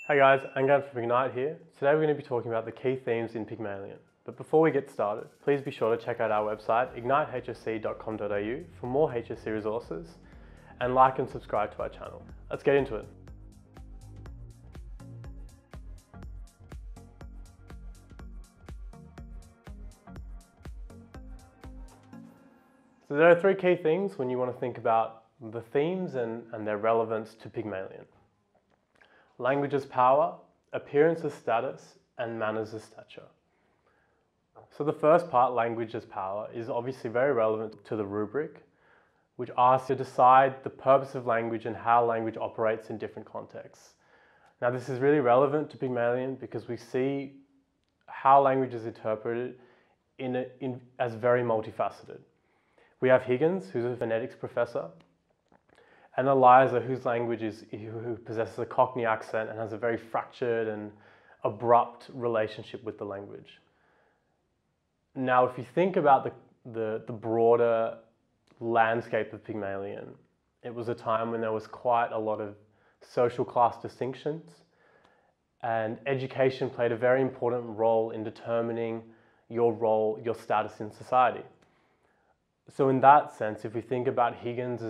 Hey guys, Angan from Ignite here. Today we're going to be talking about the key themes in Pygmalion. But before we get started, please be sure to check out our website ignitehsc.com.au for more HSC resources and like and subscribe to our channel. Let's get into it. So there are three key things when you want to think about the themes and their relevance to Pygmalion. Language as power, appearance as status, and manners as stature. So the first part, language as power, is obviously very relevant to the rubric, which asks you to decide the purpose of language and how language operates in different contexts. Now this is really relevant to Pygmalion because we see how language is interpreted as very multifaceted. We have Higgins, who's a phonetics professor, and Eliza, who possesses a Cockney accent and has a very fractured and abrupt relationship with the language. Now, if you think about the broader landscape of Pygmalion, it was a time when there was quite a lot of social class distinctions, and education played a very important role in determining your status in society. So in that sense, if we think about Higgins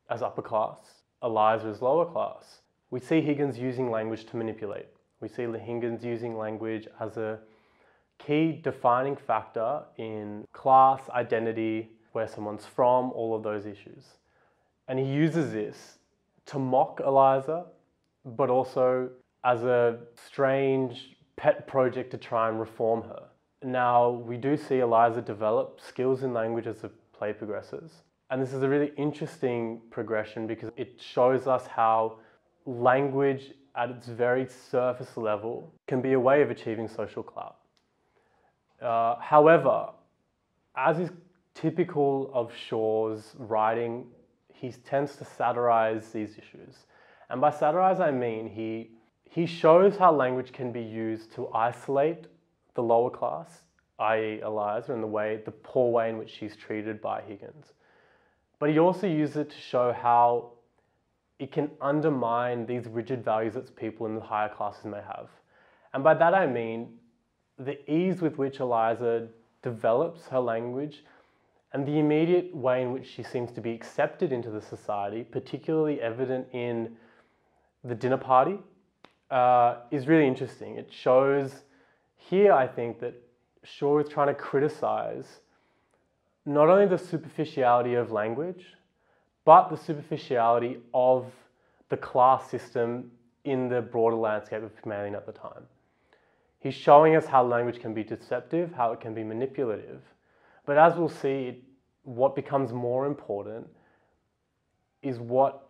as upper class, Eliza as lower class, we see Higgins using language to manipulate. We see Higgins using language as a key defining factor in class, identity, where someone's from, all of those issues. And he uses this to mock Eliza, but also as a strange pet project to try and reform her. Now, we do see Eliza develop skills in language as the play progresses. And this is a really interesting progression because it shows us how language at its very surface level can be a way of achieving social clout. However, as is typical of Shaw's writing, he tends to satirize these issues. And by satirize, I mean he shows how language can be used to isolate the lower class, i.e. Eliza, and the poor way in which she's treated by Higgins. But he also uses it to show how it can undermine these rigid values that people in the higher classes may have. And by that I mean the ease with which Eliza develops her language and the immediate way in which she seems to be accepted into the society, particularly evident in the dinner party, is really interesting. It shows here, I think, that Shaw is trying to criticize not only the superficiality of language, but the superficiality of the class system in the broader landscape of Pygmalion at the time. He's showing us how language can be deceptive, how it can be manipulative. But as we'll see, what becomes more important is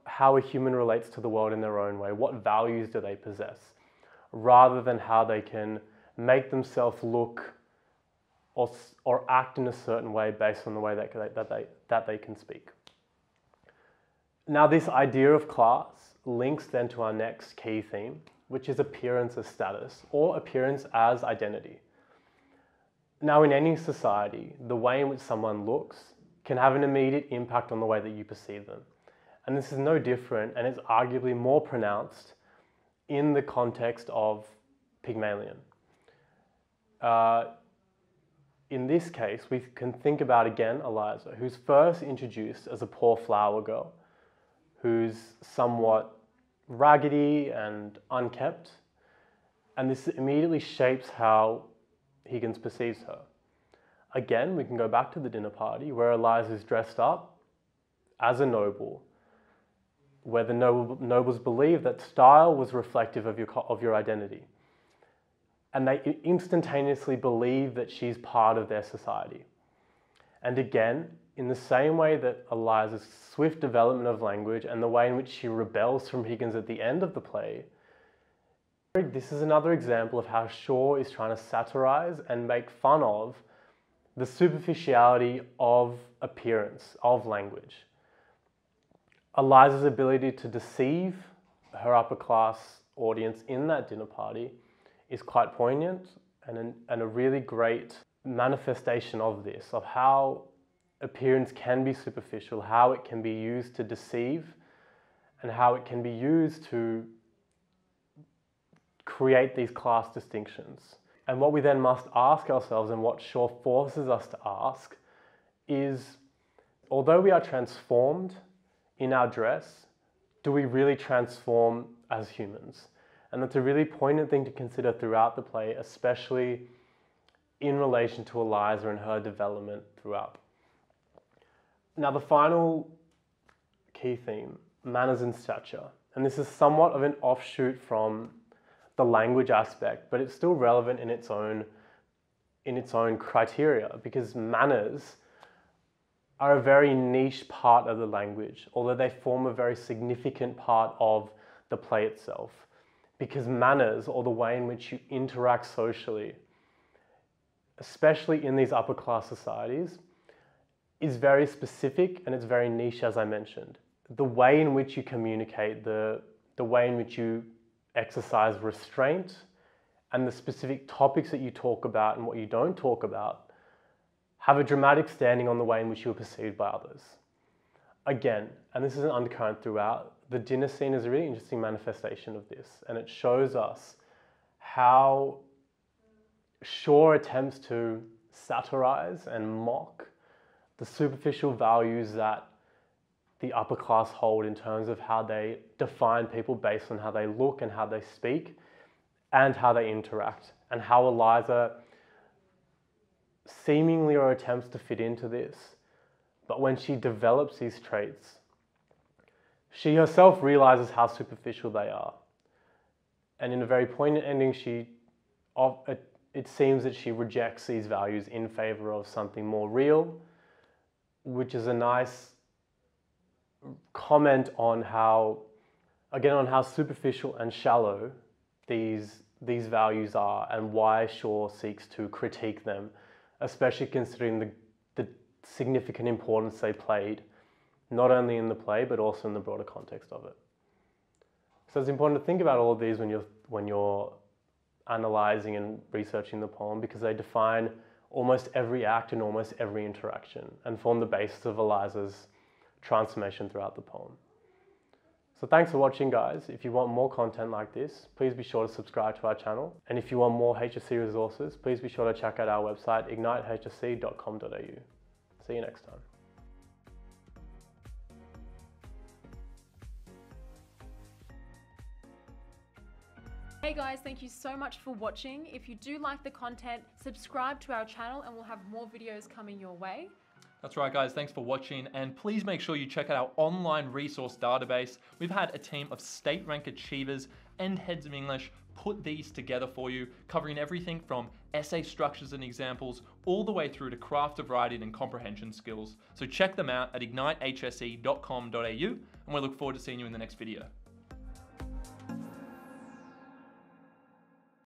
how a human relates to the world in their own way. What values do they possess? Rather than how they can make themselves look or act in a certain way based on the way that they can speak. Now, this idea of class links then to our next key theme, which is appearance as status, or appearance as identity. Now, in any society, the way in which someone looks can have an immediate impact on the way that you perceive them. And this is no different, and it's arguably more pronounced in the context of Pygmalion. In this case, we can think about, again, Eliza, who's first introduced as a poor flower girl, who's somewhat raggedy and unkempt, and this immediately shapes how Higgins perceives her. Again, we can go back to the dinner party where Eliza is dressed up as a noble, where the nobles believe that style was reflective of your identity. And they instantaneously believe that she's part of their society. And again, in the same way that Eliza's swift development of language and the way in which she rebels from Higgins at the end of the play, this is another example of how Shaw is trying to satirize and make fun of the superficiality of appearance, of language. Eliza's ability to deceive her upper class audience in that dinner party is quite poignant and a really great manifestation of this, of how appearance can be superficial, how it can be used to deceive, and how it can be used to create these class distinctions. And what we then must ask ourselves, and what Shaw forces us to ask, is, although we are transformed in our dress, do we really transform as humans? And that's a really poignant thing to consider throughout the play, especially in relation to Eliza and her development throughout. Now, the final key theme, manners and stature. And this is somewhat of an offshoot from the language aspect, but it's still relevant in its own criteria, because manners are a very niche part of the language, although they form a very significant part of the play itself. Because manners, or the way in which you interact socially, especially in these upper class societies, is very specific and it's very niche, as I mentioned. The way in which you communicate, the way in which you exercise restraint, and the specific topics that you talk about and what you don't talk about have a dramatic standing on the way in which you are perceived by others. Again, and this is an undercurrent throughout, the dinner scene is a really interesting manifestation of this, and it shows us how Shaw attempts to satirize and mock the superficial values that the upper class hold in terms of how they define people based on how they look and how they speak and how they interact, and how Eliza seemingly or attempts to fit into this. But when she develops these traits, she herself realizes how superficial they are. And in a very poignant ending, it seems that she rejects these values in favor of something more real, which is a nice comment on how superficial and shallow these values are, and why Shaw seeks to critique them, especially considering the significant importance they played, not only in the play, but also in the broader context of it. So it's important to think about all of these when you're analysing and researching the poem, because they define almost every act and almost every interaction, and form the basis of Eliza's transformation throughout the poem. So thanks for watching, guys. If you want more content like this, please be sure to subscribe to our channel. And if you want more HSC resources, please be sure to check out our website, ignitehsc.com.au. See you next time. Hey guys, thank you so much for watching. If you do like the content, subscribe to our channel and we'll have more videos coming your way. That's right, guys. Thanks for watching, and please make sure you check out our online resource database. We've had a team of state rank achievers and heads of English put these together for you, covering everything from essay structures and examples all the way through to craft of writing and comprehension skills. So check them out at ignitehsc.com.au, and we look forward to seeing you in the next video.